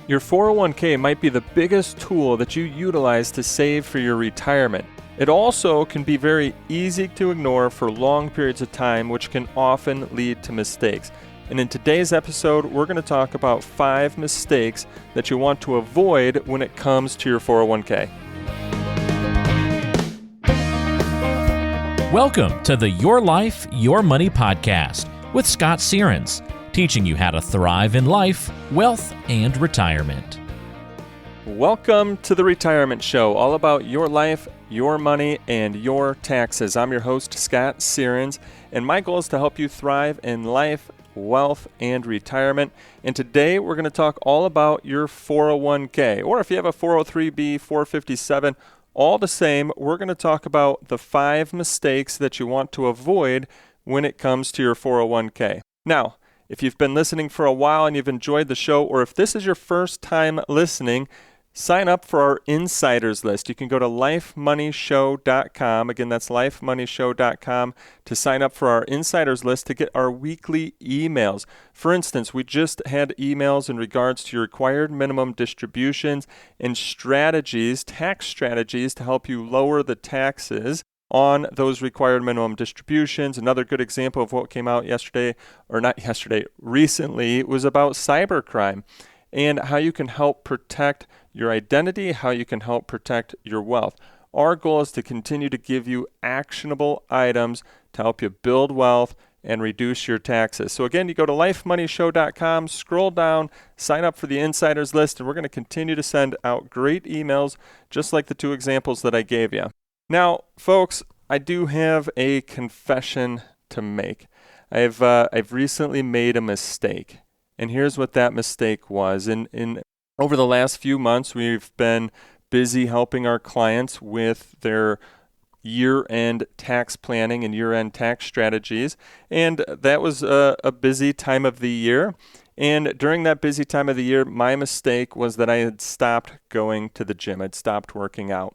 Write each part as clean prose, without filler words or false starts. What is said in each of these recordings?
Your 401k might be the biggest tool that you utilize to save for your retirement. It also can be very easy to ignore for long periods of time, which can often lead to mistakes. And in today's episode, we're going to talk about 5 mistakes that you want to avoid when it comes to your 401k. Welcome to the Your Life, Your Money podcast with Scott Searins, teaching you how to thrive in life, wealth, and retirement. Welcome to the Retirement Show, all about your life, your money, and your taxes. I'm your host, Scott Searins, and my goal is to help you thrive in life, wealth, and retirement. And today we're going to talk all about your 401k, or if you have a 403b, 457, all the same, we're going to talk about the 5 mistakes that you want to avoid when it comes to your 401k. Now, if you've been listening for a while and you've enjoyed the show, or if this is your first time listening, sign up for our insiders list. You can go to lifemoneyshow.com. Again, that's lifemoneyshow.com to sign up for our insiders list to get our weekly emails. For instance, we just had emails in regards to your required minimum distributions and strategies, tax strategies to help you lower the taxes on those required minimum distributions. Another good example of what came out recently was about cybercrime and how you can help protect your identity, how you can help protect your wealth. Our goal is to continue to give you actionable items to help you build wealth and reduce your taxes. So again, you go to lifemoneyshow.com, scroll down, sign up for the insiders list, and we're going to continue to send out great emails just like the 2 examples that I gave you. Now, folks, I do have a confession to make. I've recently made a mistake, and here's what that mistake was. Over the last few months, we've been busy helping our clients with their year-end tax planning and year-end tax strategies, and that was a busy time of the year. And during that busy time of the year, my mistake was that I had stopped going to the gym. I'd stopped working out.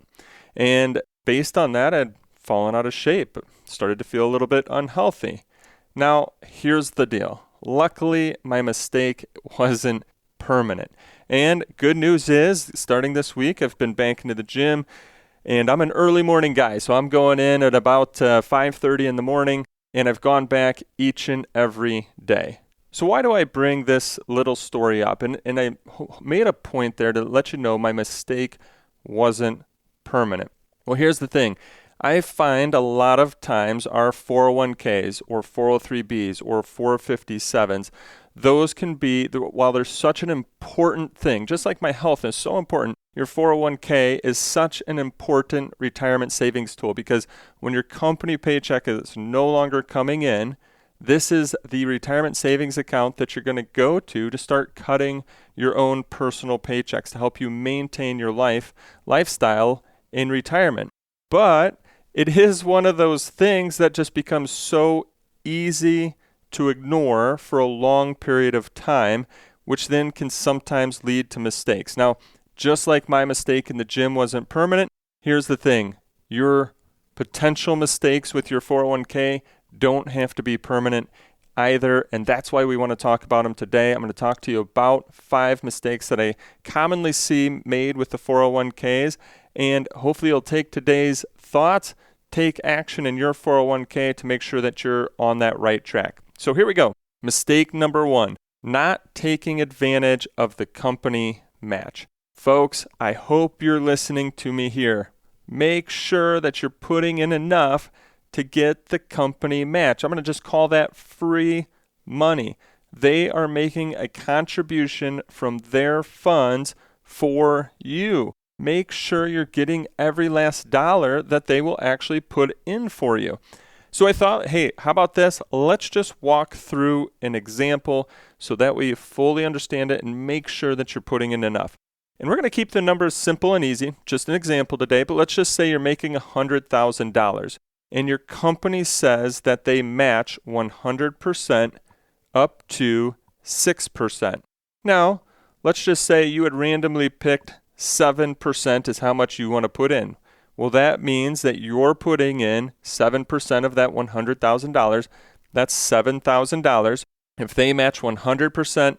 And based on that, I'd fallen out of shape, started to feel a little bit unhealthy. Now, here's the deal. Luckily, my mistake wasn't permanent. And good news is, starting this week, I've been back into the gym, and I'm an early morning guy, so I'm going in at about 5:30 in the morning, and I've gone back each and every day. So why do I bring this little story up? And I made a point there to let you know my mistake wasn't permanent. Well, here's the thing. I find a lot of times our 401ks or 403bs or 457s, those can be, while they're such an important thing, just like my health is so important, your 401k is such an important retirement savings tool because when your company paycheck is no longer coming in, this is the retirement savings account that you're going to go to start cutting your own personal paychecks to help you maintain your lifestyle in retirement. But it is one of those things that just becomes so easy to ignore for a long period of time, which then can sometimes lead to mistakes. Now, just like my mistake in the gym wasn't permanent, here's the thing. Your potential mistakes with your 401k don't have to be permanent either, and that's why we want to talk about them today. I'm going to talk to you about 5 mistakes that I commonly see made with the 401ks, and hopefully you'll take today's thoughts, take action in your 401k to make sure that you're on that right track. So here we go. Mistake number 1, not taking advantage of the company match. Folks, I hope you're listening to me here. Make sure that you're putting in enough to get the company match. I'm going to just call that free money. They are making a contribution from their funds for you. Make sure you're getting every last dollar that they will actually put in for you. So I thought, hey, how about this? Let's just walk through an example so that way you fully understand it and make sure that you're putting in enough. And we're going to keep the numbers simple and easy, just an example today, but let's just say you're making $100,000 and your company says that they match 100% up to 6%. Now, let's just say you had randomly picked 7% is how much you want to put in. Well, that means that you're putting in 7% of that $100,000. That's $7,000. If they match 100%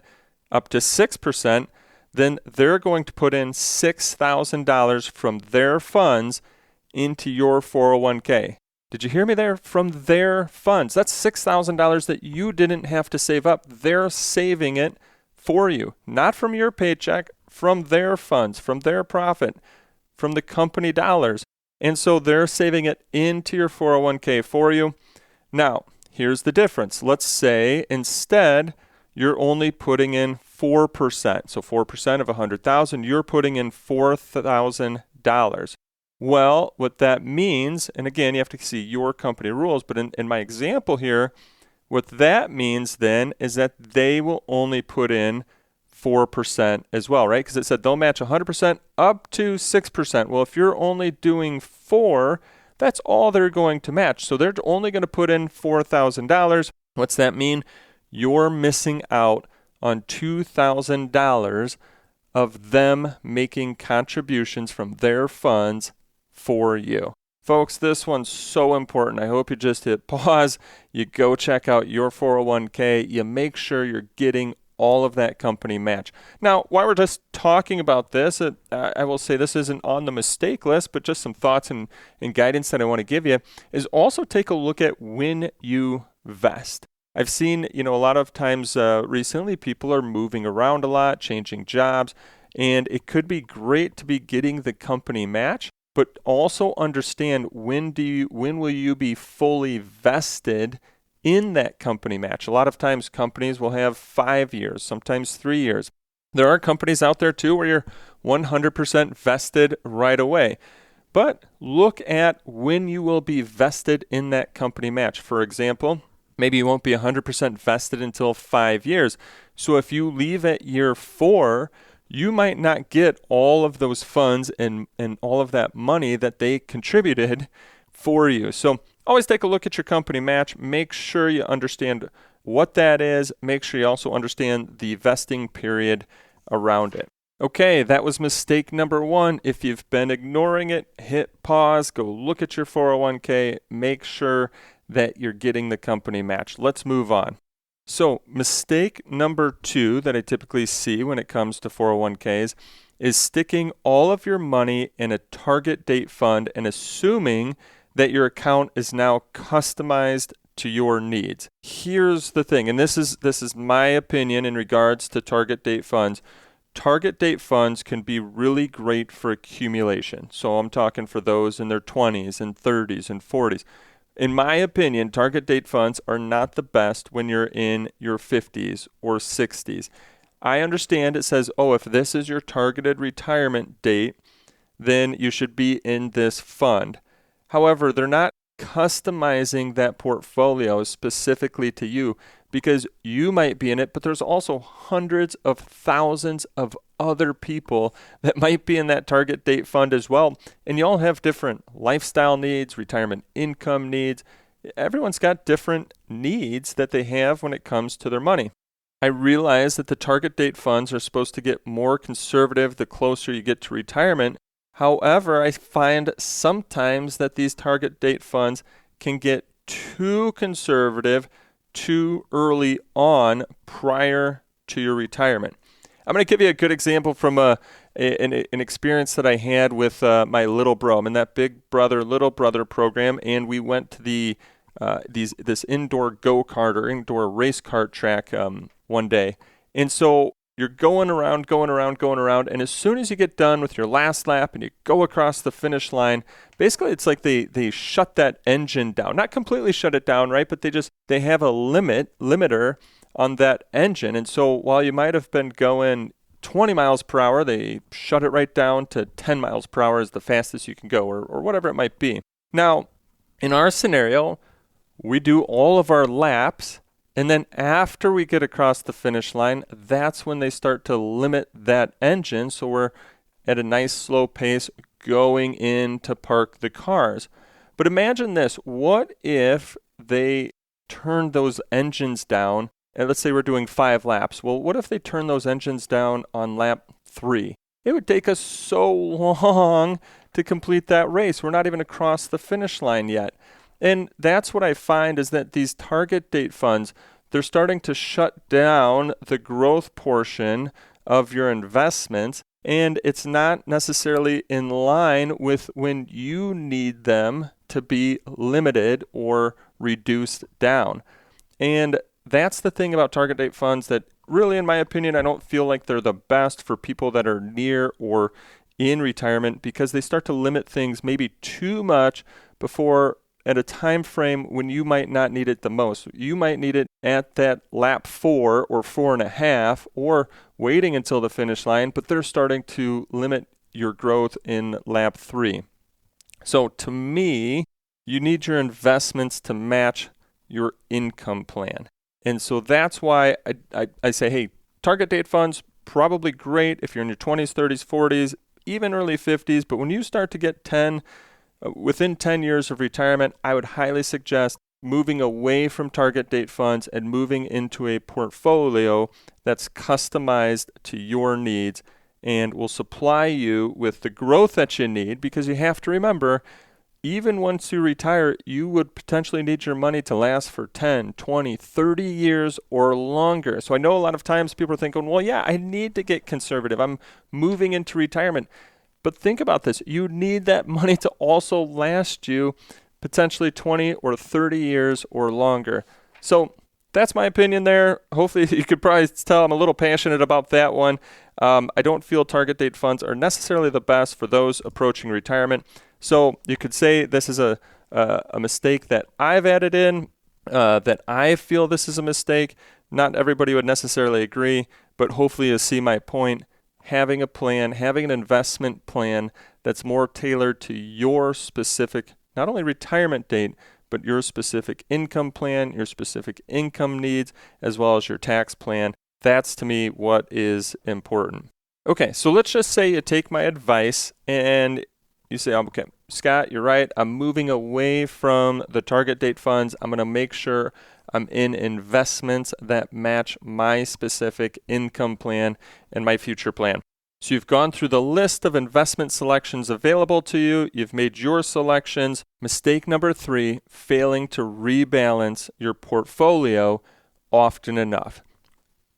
up to 6%, then they're going to put in $6,000 from their funds into your 401k. Did you hear me there? From their funds. That's $6,000 that you didn't have to save up. They're saving it for you, not from your paycheck, from their funds, from their profit, from the company dollars. And so they're saving it into your 401k for you. Now, here's the difference. Let's say instead you're only putting in 4%. So 4% of $100,000, you're putting in $4,000. Well, what that means, and again, you have to see your company rules, but in my example here, what that means then is that they will only put in 4% as well, right? Because it said they'll match 100% up to 6%. Well, if you're only doing 4, that's all they're going to match. So they're only going to put in $4,000. What's that mean? You're missing out on $2,000 of them making contributions from their funds for you. Folks, this one's so important. I hope you just hit pause. You go check out your 401k. You make sure you're getting all of that company match. Now, while we're just talking about this, I will say this isn't on the mistake list, but just some thoughts and guidance that I want to give you is also take a look at when you vest. I've seen, a lot of times recently people are moving around a lot, changing jobs, and it could be great to be getting the company match, but also understand when will you be fully vested in that company match. A lot of times companies will have 5 years, sometimes 3 years. There are companies out there too where you're 100% vested right away. But look at when you will be vested in that company match. For example, maybe you won't be 100% vested until 5 years. So if you leave at year 4, you might not get all of those funds and all of that money that they contributed for you. So always take a look at your company match. Make sure you understand what that is. Make sure you also understand the vesting period around it. Okay, that was mistake number 1. If you've been ignoring it, hit pause, go look at your 401k, make sure that you're getting the company match. Let's move on. So mistake number 2 that I typically see when it comes to 401ks is sticking all of your money in a target date fund and assuming that your account is now customized to your needs. Here's the thing, and this is my opinion in regards to target date funds. Target date funds can be really great for accumulation. So I'm talking for those in their 20s and 30s and 40s. In my opinion, target date funds are not the best when you're in your 50s or 60s. I understand it says, if this is your targeted retirement date, then you should be in this fund. However, they're not customizing that portfolio specifically to you because you might be in it, but there's also hundreds of thousands of other people that might be in that target date fund as well. And you all have different lifestyle needs, retirement income needs. Everyone's got different needs that they have when it comes to their money. I realize that the target date funds are supposed to get more conservative the closer you get to retirement. However, I find sometimes that these target date funds can get too conservative too early on prior to your retirement. I'm going to give you a good example from an experience that I had with my little bro. I'm in that big brother, little brother program, and we went to this indoor go-kart or indoor race kart track one day. And so you're going around, and as soon as you get done with your last lap and you go across the finish line, basically it's like they shut that engine down. Not completely shut it down, right? But they have a limiter on that engine. And so while you might have been going 20 miles per hour, they shut it right down to 10 miles per hour is the fastest you can go, or whatever it might be. Now, in our scenario, we do all of our laps, and then after we get across the finish line, that's when they start to limit that engine. So we're at a nice slow pace going in to park the cars. But imagine this. What if they turned those engines down? And let's say we're doing 5 laps. Well, what if they turn those engines down on lap 3? It would take us so long to complete that race. We're not even across the finish line yet. And that's what I find is that these target date funds, they're starting to shut down the growth portion of your investments, and it's not necessarily in line with when you need them to be limited or reduced down. And that's the thing about target date funds that really, in my opinion, I don't feel like they're the best for people that are near or in retirement, because they start to limit things maybe too much before at a time frame when you might not need it the most. You might need it at that lap 4 or 4.5, or waiting until the finish line, but they're starting to limit your growth in lap 3. So to me, you need your investments to match your income plan. And so that's why I say, hey, target date funds, probably great if you're in your 20s, 30s, 40s, even early 50s. But when you start to get within 10 years of retirement, I would highly suggest moving away from target date funds and moving into a portfolio that's customized to your needs and will supply you with the growth that you need, because you have to remember, even once you retire, you would potentially need your money to last for 10, 20, 30 years or longer. So I know a lot of times people are thinking, well, yeah, I need to get conservative. I'm moving into retirement. But think about this. You need that money to also last you potentially 20 or 30 years or longer. So that's my opinion there. Hopefully you could probably tell I'm a little passionate about that one. I don't feel target date funds are necessarily the best for those approaching retirement. So you could say this is a mistake that I've added in, that I feel this is a mistake. Not everybody would necessarily agree, but hopefully you see my point. Having a plan, having an investment plan that's more tailored to your specific, not only retirement date, but your specific income plan, your specific income needs, as well as your tax plan. That's, to me, what is important. Okay, so let's just say you take my advice and you say, okay, Scott, you're right. I'm moving away from the target date funds. I'm going to make sure I'm in investments that match my specific income plan and my future plan. So you've gone through the list of investment selections available to you. You've made your selections. Mistake number 3, failing to rebalance your portfolio often enough.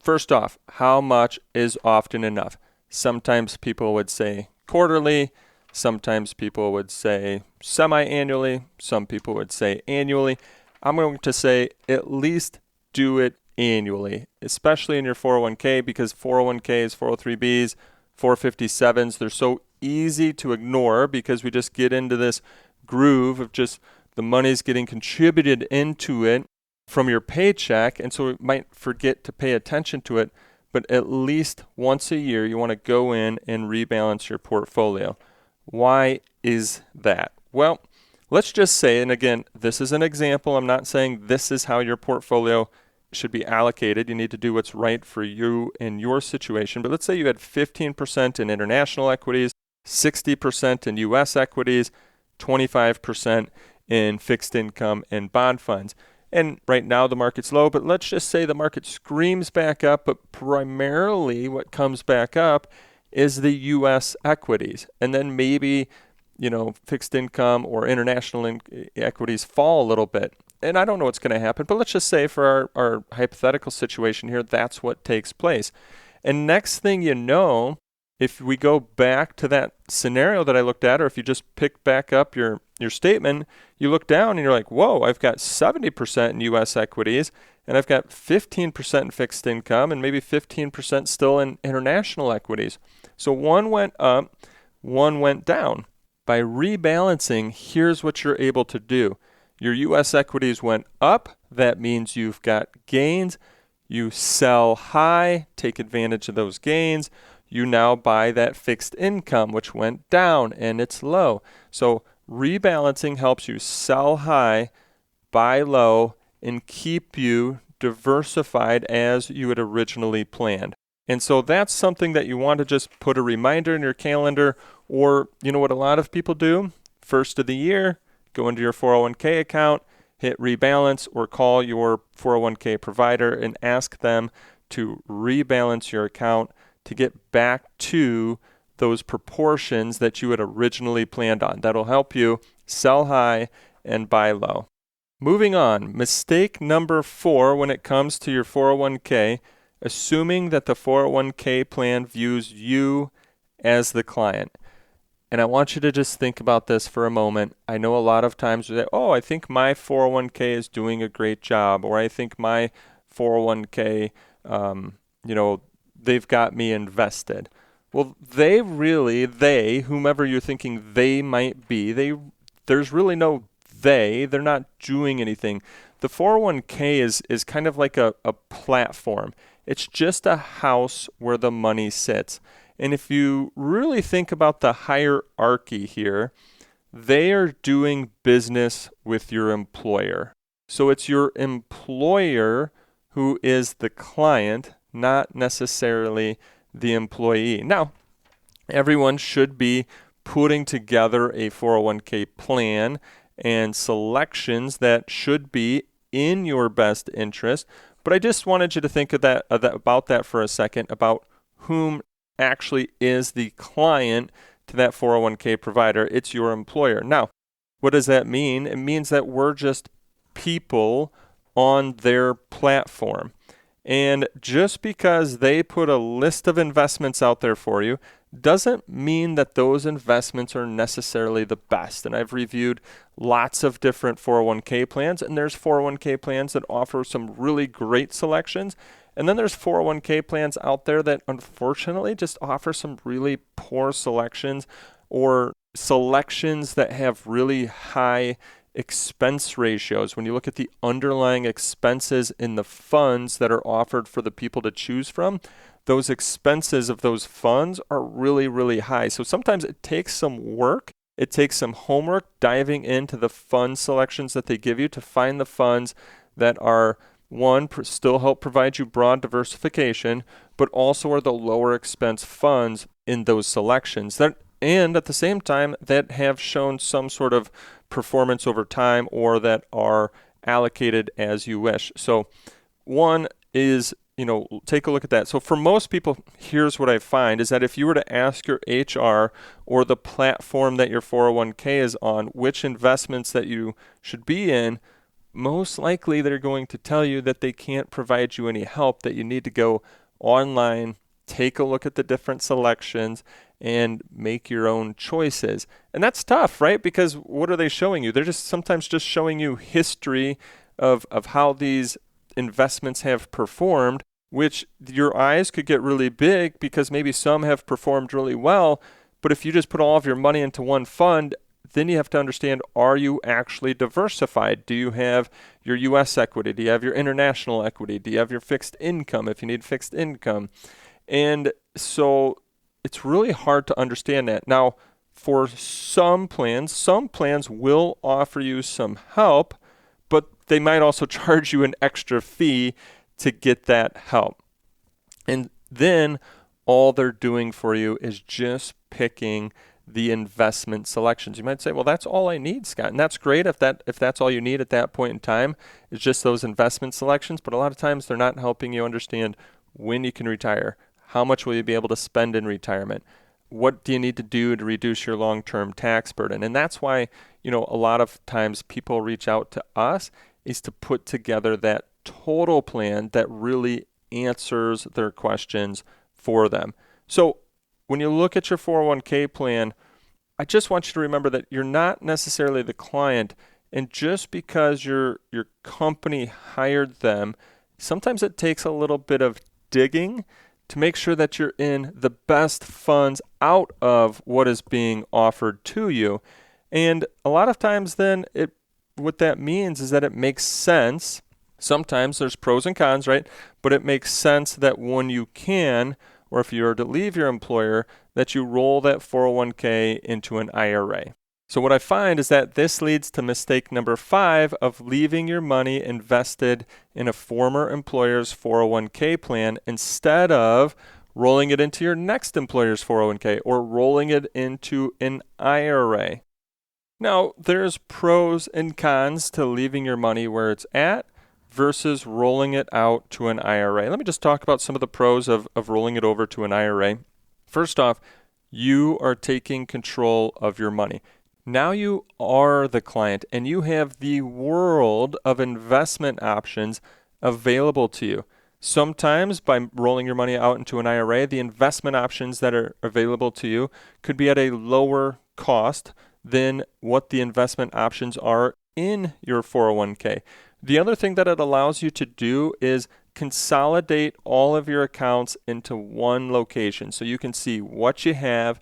First off, how much is often enough? Sometimes people would say quarterly. Sometimes people would say semi-annually. Some people would say annually. I'm going to say at least do it annually, especially in your 401k, because 401ks, 403bs, 457s, they're so easy to ignore because we just get into this groove of just the money's getting contributed into it from your paycheck, and so we might forget to pay attention to it. But at least once a year, you want to go in and rebalance your portfolio. Why is that? Well, let's just say, and again, this is an example. I'm not saying this is how your portfolio should be allocated. You need to do what's right for you and your situation. But let's say you had 15% in international equities, 60% in U.S. equities, 25% in fixed income and bond funds. And right now the market's low, but let's just say the market screams back up, but primarily what comes back up is the U.S. equities. And then maybe, fixed income or international equities fall a little bit. And I don't know what's going to happen, but let's just say for our hypothetical situation here, that's what takes place. And next thing you know, if we go back to that scenario that I looked at, or if you just pick back up your statement, you look down and you're like, whoa, I've got 70% in U.S. equities, and I've got 15% in fixed income, and maybe 15% still in international equities. So one went up, one went down. By rebalancing, here's what you're able to do. Your U.S. equities went up. That means you've got gains. You sell high, take advantage of those gains. You now buy that fixed income, which went down and it's low. So rebalancing helps you sell high, buy low, and keep you diversified as you had originally planned. And so that's something that you want to just put a reminder in your calendar, or what a lot of people do, first of the year, go into your 401k account, hit rebalance, or call your 401k provider and ask them to rebalance your account to get back to those proportions that you had originally planned on. That'll help you sell high and buy low. Moving on, mistake number 4 when it comes to your 401k, assuming that the 401k plan views you as the client. And I want you to just think about this for a moment. I know a lot of times we say, oh, I think my 401k is doing a great job, or I think my 401k, they've got me invested. Well, whomever you're thinking they might be, there's really no they're not doing anything. The 401k is kind of like a platform. It's just a house where the money sits. And if you really think about the hierarchy here, they are doing business with your employer. So it's your employer who is the client, not necessarily the employee. Now, everyone should be putting together a 401k plan and selections that should be in your best interest. But I just wanted you to think about that for a second, about whom actually is the client to that 401k provider. It's your employer. Now, what does that mean? It means that we're just people on their platform. And just because they put a list of investments out there for you doesn't mean that those investments are necessarily the best. And I've reviewed lots of different 401k plans, and there's 401k plans that offer some really great selections. And then there's 401k plans out there that unfortunately just offer some really poor selections, or selections that have really high expense ratios. When you look at the underlying expenses in the funds that are offered for the people to choose from, those expenses of those funds are really, really high. So sometimes it takes some work. It takes some homework diving into the fund selections that they give you to find the funds that are, one, still help provide you broad diversification, but also are the lower expense funds in those selections. And at the same time, that have shown some sort of performance over time, or that are allocated as you wish. So one is, take a look at that. So for most people, here's what I find is that if you were to ask your HR or the platform that your 401k is on which investments that you should be in, most likely they're going to tell you that they can't provide you any help, that you need to go online, take a look at the different selections, and make your own choices. And that's tough, right? Because what are they showing you? They're just sometimes just showing you history of how these investments have performed, which your eyes could get really big because maybe some have performed really well. But if you just put all of your money into one fund, then you have to understand, are you actually diversified? Do you have your U.S. equity? Do you have your international equity? Do you have your fixed income if you need fixed income? And so it's really hard to understand that. Now, for some plans will offer you some help, but they might also charge you an extra fee to get that help. And then all they're doing for you is just picking the investment selections. You might say, well, that's all I need, Scott. And that's great if that's all you need at that point in time, is just those investment selections. But a lot of times they're not helping you understand when you can retire. How much will you be able to spend in retirement? What do you need to do to reduce your long-term tax burden? And that's why, a lot of times people reach out to us, is to put together that total plan that really answers their questions for them. So when you look at your 401k plan, I just want you to remember that you're not necessarily the client. And just because your company hired them, sometimes it takes a little bit of digging to make sure that you're in the best funds out of what is being offered to you. And a lot of times then what that means is that it makes sense. Sometimes there's pros and cons, right? But it makes sense that when you can, or if you are to leave your employer, that you roll that 401k into an IRA. So what I find is that this leads to mistake number 5 of leaving your money invested in a former employer's 401k plan instead of rolling it into your next employer's 401k or rolling it into an IRA. Now, there's pros and cons to leaving your money where it's at versus rolling it out to an IRA. Let me just talk about some of the pros of rolling it over to an IRA. First off, you are taking control of your money. Now you are the client and you have the world of investment options available to you. Sometimes by rolling your money out into an IRA, the investment options that are available to you could be at a lower cost than what the investment options are in your 401k. The other thing that it allows you to do is consolidate all of your accounts into one location so you can see what you have,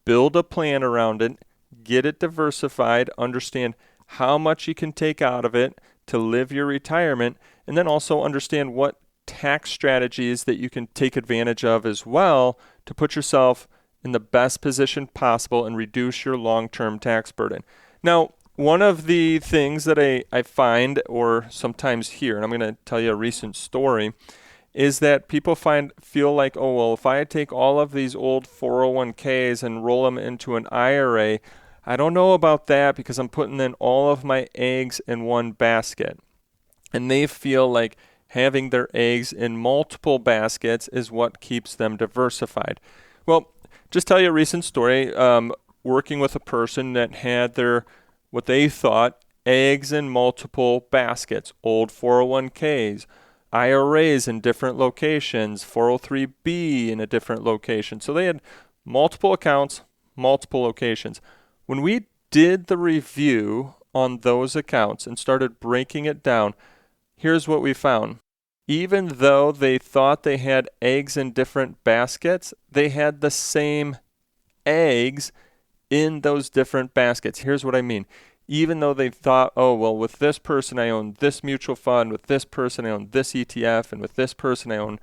build a plan around it, get it diversified, understand how much you can take out of it to live your retirement, and then also understand what tax strategies that you can take advantage of as well to put yourself in the best position possible and reduce your long-term tax burden. Now, one of the things that I find or sometimes hear, and I'm going to tell you a recent story, is that people feel like, oh, well, if I take all of these old 401ks and roll them into an IRA, I don't know about that because I'm putting in all of my eggs in one basket. And they feel like having their eggs in multiple baskets is what keeps them diversified. Well, just tell you a recent story, working with a person that had what they thought, eggs in multiple baskets, old 401ks, IRAs in different locations, 403b in a different location. So they had multiple accounts, multiple locations. When we did the review on those accounts and started breaking it down, here's what we found. Even though they thought they had eggs in different baskets, they had the same eggs in those different baskets. Here's what I mean. Even though they thought, oh, well, with this person I own this mutual fund, with this person I own this ETF, and with this person I own,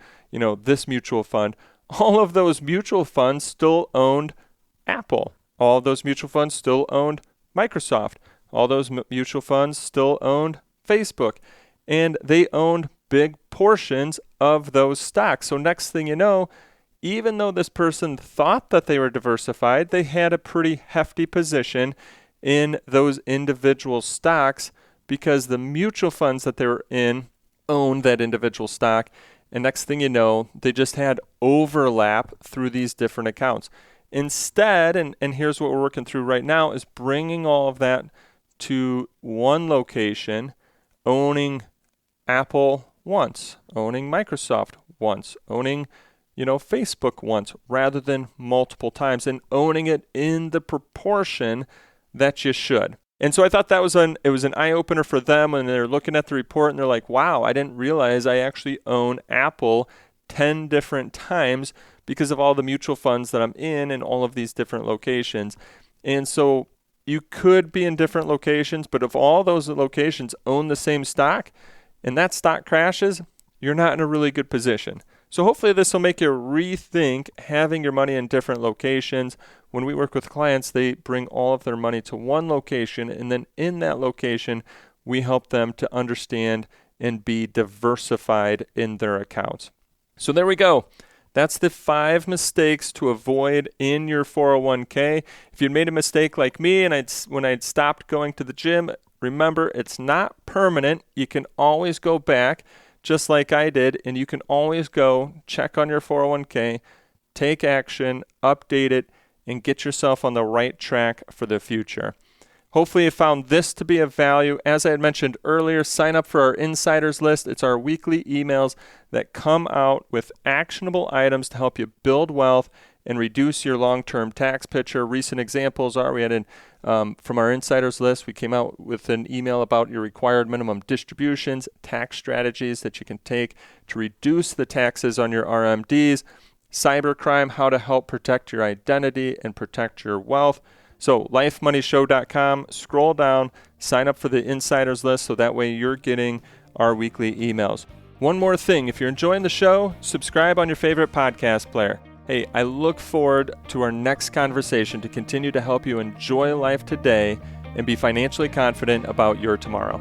this mutual fund, all of those mutual funds still owned Apple. All of those mutual funds still owned Microsoft. All those mutual funds still owned Facebook. And they owned big portions of those stocks. So next thing you know, even though this person thought that they were diversified, they had a pretty hefty position in those individual stocks because the mutual funds that they were in owned that individual stock. And next thing you know, they just had overlap through these different accounts. Instead, and here's what we're working through right now, is bringing all of that to one location, owning Apple once, owning Microsoft once, owning Facebook once, rather than multiple times, and owning it in the proportion that you should. And so I thought that was an eye-opener for them, and they're looking at the report and they're like, wow, I didn't realize I actually own Apple 10 different times because of all the mutual funds that I'm in all of these different locations. And so you could be in different locations, but if all those locations own the same stock and that stock crashes, you're not in a really good position. So hopefully this will make you rethink having your money in different locations. When we work with clients, they bring all of their money to one location, and then in that location, we help them to understand and be diversified in their accounts. So there we go. That's the 5 mistakes to avoid in your 401k. If you made a mistake like me and when I'd stopped going to the gym, remember, it's not permanent. You can always go back, just like I did, and you can always go check on your 401k, take action, update it, and get yourself on the right track for the future. Hopefully you found this to be of value. As I had mentioned earlier, sign up for our Insiders List. It's our weekly emails that come out with actionable items to help you build wealth and reduce your long-term tax picture. Recent examples are, we had from our Insiders List, we came out with an email about your required minimum distributions, tax strategies that you can take to reduce the taxes on your RMDs, cybercrime, how to help protect your identity and protect your wealth. So lifemoneyshow.com, scroll down, sign up for the Insiders List so that way you're getting our weekly emails. One more thing, if you're enjoying the show, subscribe on your favorite podcast player. Hey, I look forward to our next conversation to continue to help you enjoy life today and be financially confident about your tomorrow.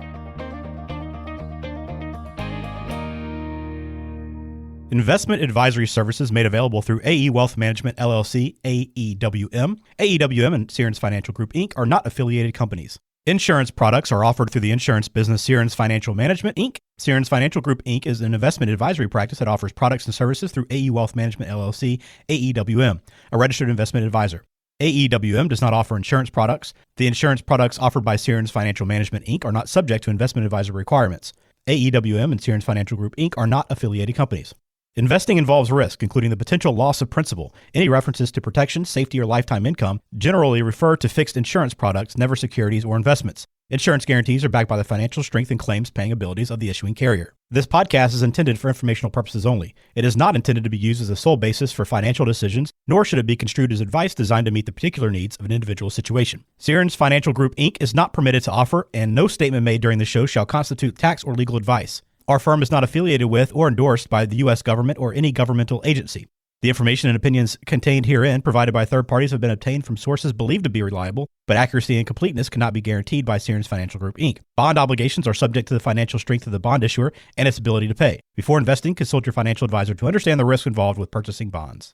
Investment advisory services made available through AE Wealth Management, LLC, AEWM. AEWM and Searns Financial Group, Inc. are not affiliated companies. Insurance products are offered through the insurance business Searns Financial Management, Inc. Searns Financial Group, Inc. is an investment advisory practice that offers products and services through AE Wealth Management, LLC, AEWM, a registered investment advisor. AEWM does not offer insurance products. The insurance products offered by Searns Financial Management, Inc. are not subject to investment advisor requirements. AEWM and Searns Financial Group, Inc. are not affiliated companies. Investing involves risk, including the potential loss of principal. Any references to protection, safety, or lifetime income generally refer to fixed insurance products, never securities or investments. Insurance guarantees are backed by the financial strength and claims-paying abilities of the issuing carrier. This podcast is intended for informational purposes only. It is not intended to be used as a sole basis for financial decisions, nor should it be construed as advice designed to meet the particular needs of an individual situation. Searns Financial Group, Inc. is not permitted to offer, and no statement made during the show shall constitute tax or legal advice. Our firm is not affiliated with or endorsed by the U.S. government or any governmental agency. The information and opinions contained herein provided by third parties have been obtained from sources believed to be reliable, but accuracy and completeness cannot be guaranteed by Searns Financial Group, Inc. Bond obligations are subject to the financial strength of the bond issuer and its ability to pay. Before investing, consult your financial advisor to understand the risk involved with purchasing bonds.